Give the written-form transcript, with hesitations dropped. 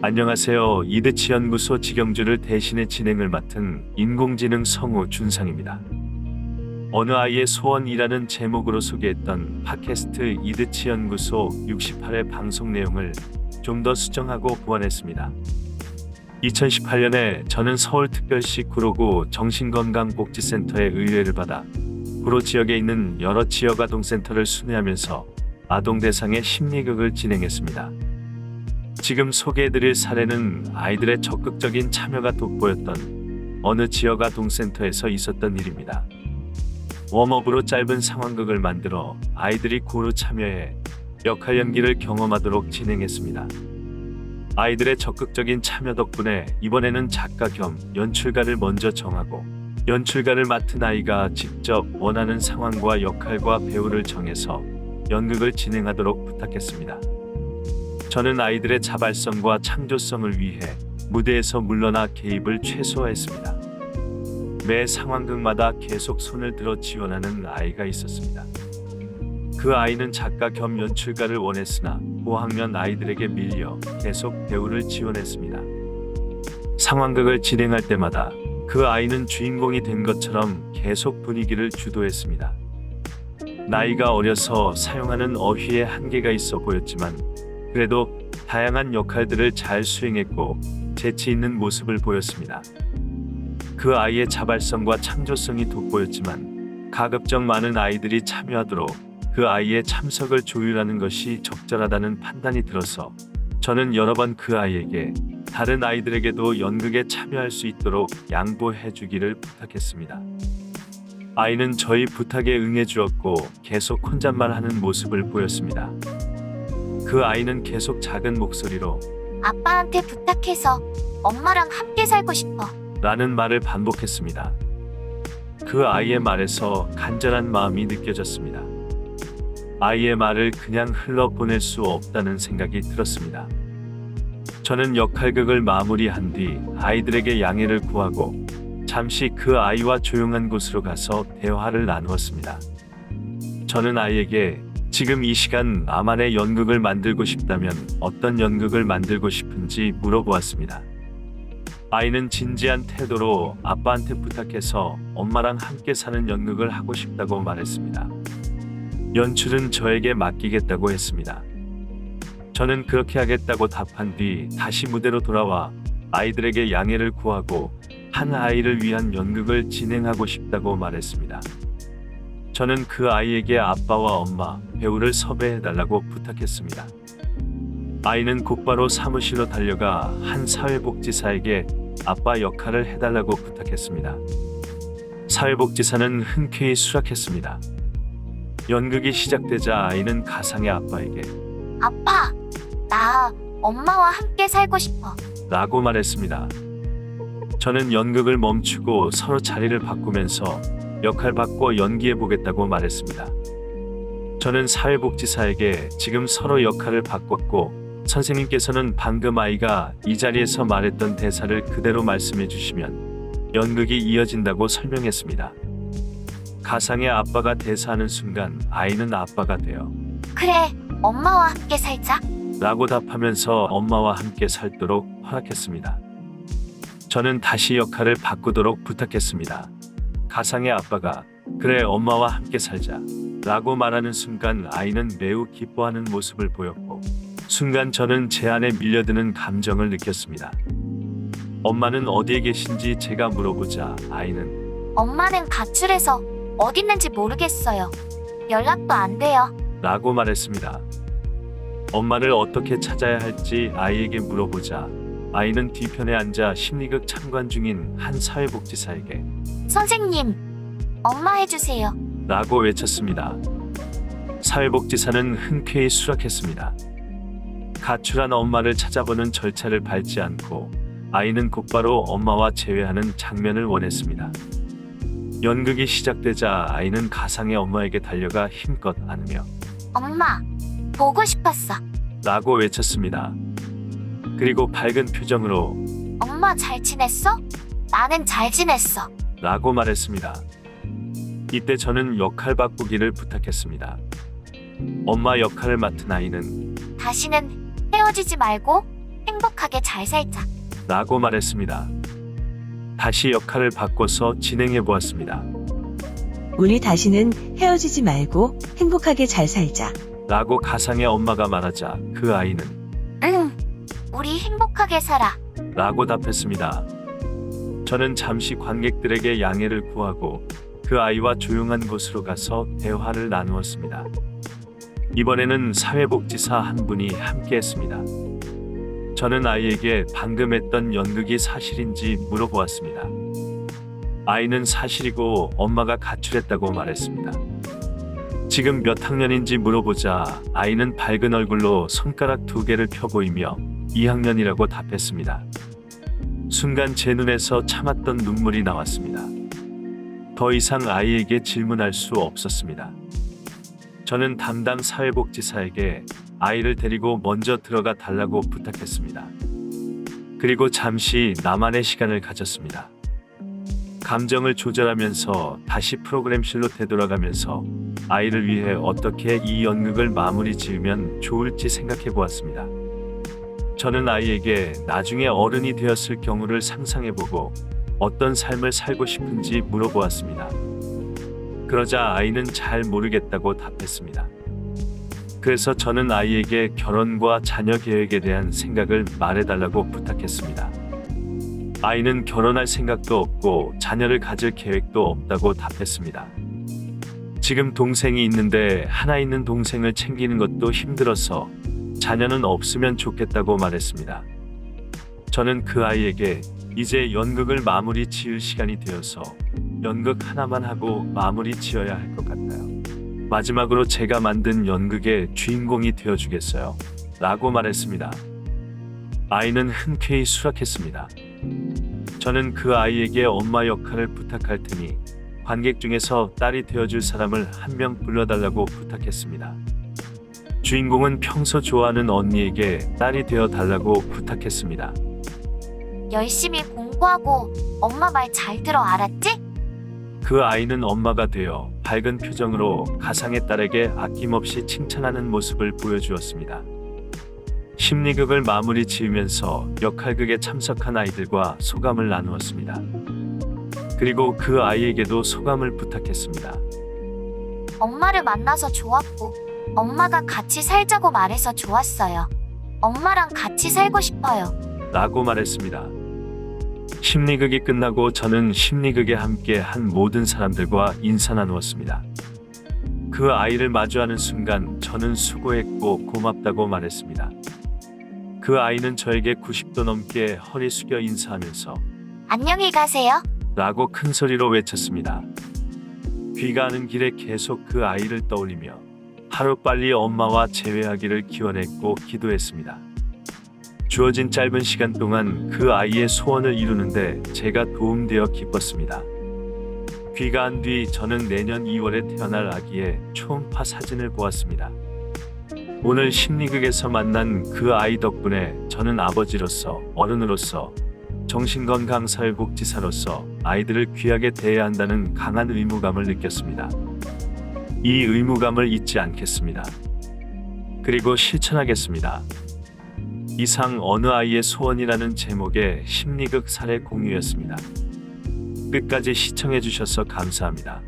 안녕하세요. 이대치연구소 직영주를 대신해 진행을 맡은 인공지능 성우 준상입니다. 어느 아이의 소원이라는 제목으로 소개했던 팟캐스트 이대치연구소 68회 방송 내용을 좀 더 수정하고 보완했습니다. 2018년에 저는 서울특별시 구로구 정신건강복지센터의 의뢰를 받아 구로 지역에 있는 여러 지역아동센터를 순회하면서 아동 대상의 심리극을 진행했습니다. 지금 소개해드릴 사례는 아이들의 적극적인 참여가 돋보였던 어느 지역아동센터에서 있었던 일입니다. 웜업으로 짧은 상황극을 만들어 아이들이 고루 참여해 역할 연기를 경험하도록 진행했습니다. 아이들의 적극적인 참여 덕분에 이번에는 작가 겸 연출가를 먼저 정하고 연출가를 맡은 아이가 직접 원하는 상황과 역할과 배우를 정해서 연극을 진행하도록 부탁했습니다. 저는 아이들의 자발성과 창조성을 위해 무대에서 물러나 개입을 최소화했습니다. 매 상황극마다 계속 손을 들어 지원하는 아이가 있었습니다. 그 아이는 작가 겸 연출가를 원했으나 고학년 아이들에게 밀려 계속 배우를 지원했습니다. 상황극을 진행할 때마다 그 아이는 주인공이 된 것처럼 계속 분위기를 주도했습니다. 나이가 어려서 사용하는 어휘에 한계가 있어 보였지만 그래도 다양한 역할들을 잘 수행했고 재치 있는 모습을 보였습니다. 그 아이의 자발성과 창조성이 돋보였지만 가급적 많은 아이들이 참여하도록 그 아이의 참석을 조율하는 것이 적절하다는 판단이 들어서 저는 여러 번 그 아이에게 다른 아이들에게도 연극에 참여할 수 있도록 양보해 주기를 부탁했습니다. 아이는 저희 부탁에 응해 주었고 계속 혼잣말하는 모습을 보였습니다. 그 아이는 계속 작은 목소리로 아빠한테 부탁해서 엄마랑 함께 살고 싶어. 라는 말을 반복했습니다. 그 아이의 말에서 간절한 마음이 느껴졌습니다. 아이의 말을 그냥 흘러보낼 수 없다는 생각이 들었습니다. 저는 역할극을 마무리한 뒤 아이들에게 양해를 구하고 잠시 그 아이와 조용한 곳으로 가서 대화를 나누었습니다. 저는 아이에게 지금 이 시간 나만의 연극을 만들고 싶다면 어떤 연극을 만들고 싶은지 물어보았습니다. 아이는 진지한 태도로 아빠한테 부탁해서 엄마랑 함께 사는 연극을 하고 싶다고 말했습니다. 연출은 저에게 맡기겠다고 했습니다. 저는 그렇게 하겠다고 답한 뒤 다시 무대로 돌아와 아이들에게 양해를 구하고 한 아이를 위한 연극을 진행하고 싶다고 말했습니다. 저는 그 아이에게 아빠와 엄마, 배우를 섭외해달라고 부탁했습니다. 아이는 곧바로 사무실로 달려가 한 사회복지사에게 아빠 역할을 해달라고 부탁했습니다. 사회복지사는 흔쾌히 수락했습니다. 연극이 시작되자 아이는 가상의 아빠에게 아빠, 나 엄마와 함께 살고 싶어. 라고 말했습니다. 저는 연극을 멈추고 서로 자리를 바꾸면서 역할 바꿔 연기해 보겠다고 말했습니다. 저는 사회복지사에게 지금 서로 역할을 바꿨고 선생님께서는 방금 아이가 이 자리에서 말했던 대사를 그대로 말씀해 주시면 연극이 이어진다고 설명했습니다. 가상의 아빠가 대사하는 순간 아이는 아빠가 되어 그래, 엄마와 함께 살자. 라고 답하면서 엄마와 함께 살도록 허락했습니다. 저는 다시 역할을 바꾸도록 부탁했습니다. 가상의 아빠가 그래 엄마와 함께 살자 라고 말하는 순간 아이는 매우 기뻐하는 모습을 보였고 순간 저는 제 안에 밀려드는 감정을 느꼈습니다. 엄마는 어디에 계신지 제가 물어보자 아이는 엄마는 가출해서 어딨는지 모르겠어요. 연락도 안 돼요. 라고 말했습니다. 엄마를 어떻게 찾아야 할지 아이에게 물어보자 아이는 뒤편에 앉아 심리극 참관 중인 한 사회복지사에게 선생님, 엄마 해주세요. 라고 외쳤습니다. 사회복지사는 흔쾌히 수락했습니다. 가출한 엄마를 찾아보는 절차를 밟지 않고 아이는 곧바로 엄마와 재회하는 장면을 원했습니다. 연극이 시작되자 아이는 가상의 엄마에게 달려가 힘껏 안으며 엄마, 보고 싶었어. 라고 외쳤습니다. 그리고 밝은 표정으로 엄마 잘 지냈어? 나는 잘 지냈어. 라고 말했습니다. 이때 저는 역할 바꾸기를 부탁했습니다. 엄마 역할을 맡은 아이는 다시는 헤어지지 말고 행복하게 잘 살자. 라고 말했습니다. 다시 역할을 바꿔서 진행해 보았습니다. 우리 다시는 헤어지지 말고 행복하게 잘 살자. 라고 가상의 엄마가 말하자 그 아이는 응, 우리 행복하게 살아. 라고 답했습니다. 저는 잠시 관객들에게 양해를 구하고 그 아이와 조용한 곳으로 가서 대화를 나누었습니다. 이번에는 사회복지사 한 분이 함께했습니다. 저는 아이에게 방금 했던 연극이 사실인지 물어보았습니다. 아이는 사실이고 엄마가 가출했다고 말했습니다. 지금 몇 학년인지 물어보자 아이는 밝은 얼굴로 손가락 2개를 펴 보이며 2학년이라고 답했습니다. 순간 제 눈에서 참았던 눈물이 나왔습니다. 더 이상 아이에게 질문할 수 없었습니다. 저는 담당 사회복지사에게 아이를 데리고 먼저 들어가 달라고 부탁했습니다. 그리고 잠시 나만의 시간을 가졌습니다. 감정을 조절하면서 다시 프로그램실로 되돌아가면서 아이를 위해 어떻게 이 연극을 마무리 지으면 좋을지 생각해 보았습니다. 저는 아이에게 나중에 어른이 되었을 경우를 상상해보고 어떤 삶을 살고 싶은지 물어보았습니다. 그러자 아이는 잘 모르겠다고 답했습니다. 그래서 저는 아이에게 결혼과 자녀 계획에 대한 생각을 말해달라고 부탁했습니다. 아이는 결혼할 생각도 없고 자녀를 가질 계획도 없다고 답했습니다. 지금 동생이 있는데 하나 있는 동생을 챙기는 것도 힘들어서 자녀는 없으면 좋겠다고 말했습니다. 저는 그 아이에게 이제 연극을 마무리 지을 시간이 되어서 연극 하나만 하고 마무리 지어야 할 것 같아요. 마지막으로 제가 만든 연극의 주인공이 되어주겠어요. 라고 말했습니다. 아이는 흔쾌히 수락했습니다. 저는 그 아이에게 엄마 역할을 부탁할 테니 관객 중에서 딸이 되어줄 사람을 한 명 불러달라고 부탁했습니다. 주인공은 평소 좋아하는 언니에게 딸이 되어 달라고 부탁했습니다. 열심히 공부하고 엄마 말 잘 들어, 알았지? 그 아이는 엄마가 되어 밝은 표정으로 가상의 딸에게 아낌없이 칭찬하는 모습을 보여주었습니다. 심리극을 마무리 지으면서 역할극에 참석한 아이들과 소감을 나누었습니다. 그리고 그 아이에게도 소감을 부탁했습니다. 엄마를 만나서 좋았고 엄마가 같이 살자고 말해서 좋았어요. 엄마랑 같이 살고 싶어요. 라고 말했습니다. 심리극이 끝나고 저는 심리극에 함께 한 모든 사람들과 인사 나누었습니다. 그 아이를 마주하는 순간 저는 수고했고 고맙다고 말했습니다. 그 아이는 저에게 90도 넘게 허리 숙여 인사하면서 안녕히 가세요. 라고 큰 소리로 외쳤습니다. 귀가하는 길에 계속 그 아이를 떠올리며 하루빨리 엄마와 재회하기를 기원했고 기도했습니다. 주어진 짧은 시간 동안 그 아이의 소원을 이루는데 제가 도움되어 기뻤습니다. 귀가한 뒤 저는 내년 2월에 태어날 아기의 초음파 사진을 보았습니다. 오늘 심리극에서 만난 그 아이 덕분에 저는 아버지로서, 어른으로서, 정신건강사회복지사로서 아이들을 귀하게 대해야 한다는 강한 의무감을 느꼈습니다. 이 의무감을 잊지 않겠습니다. 그리고 실천하겠습니다. 이상 어느 아이의 소원이라는 제목의 심리극 사례 공유였습니다. 끝까지 시청해주셔서 감사합니다.